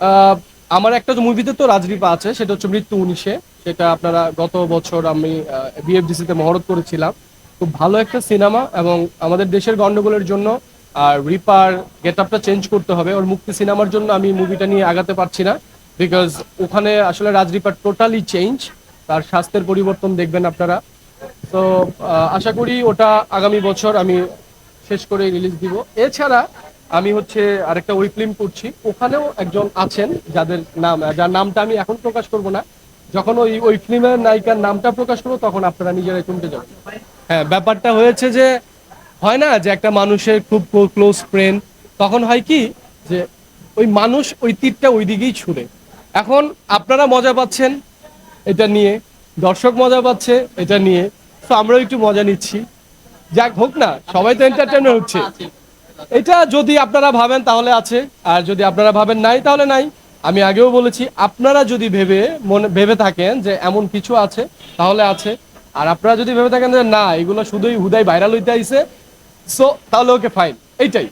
আহ, আমার একটা মুভিতে তো রাজরিপা আছে, সেটা হচ্ছে মৃত্যু 19-এ। সেটা আপনারা গত বছর আমি বিএফডিসি তে মহরত করেছিলাম। খুব ভালো একটা সিনেমা, এবং আমাদের দেশের গন্ডগোলের জন্য আর রিপার গেট আপটা চেঞ্জ করতে হবে। ওর মুক্তি সিনেমার জন্য আমি মুভিটা নিয়ে আগাতে পারছি না, বিকজ ওখানে আসলে রাজরিপার টোটালি চেঞ্জ। তার স্বাস্থ্যের পরিবর্তন দেখবেন আপনারা। তো আশা করি ওটা আগামী বছর আমি শেষ করে রিলিজ দিব। এছাড়া আমি হচ্ছে আরেকটা ওই ফিল্ম করছি, ওখানেও একজন আছেন যার নামটা আমি এখন প্রকাশ করব না। যখন ওই ফিল্মের নায়িকার নামটা প্রকাশ করবো তখন আপনারা নিজেরাই চমকে যাবেন। হ্যাঁ, ব্যাপারটা হয়েছে যে হয় না যে একটা মানুষের খুব ক্লোজ ফ্রেন্ড, তখন হয় কি যে ওই মানুষ ওই তীরটা ওই দিকেই ছুড়ে। এখন আপনারা মজা পাচ্ছেন এটা নিয়ে, দর্শক মজা পাচ্ছে এটা নিয়ে, তো আমরাও একটু মজা নিচ্ছি। যাক হোক না, সবাই তো এন্টারটেইনার হচ্ছে। এটা যদি আপনারা ভাবেন তাহলে আছে, আর যদি আপনারা ভাবেন নাই তাহলে নাই। আমি আগেও বলেছি, আপনারা যদি ভেবে থাকেন যে এমন কিছু আছে তাহলে আছে। আর আপনারা যদি ভেবে থাকেন যে না, এগুলো শুধুই হুদাই ভাইরাল হইতে আইছে, সো তাহলে ওকে ফাইন, এইটাই।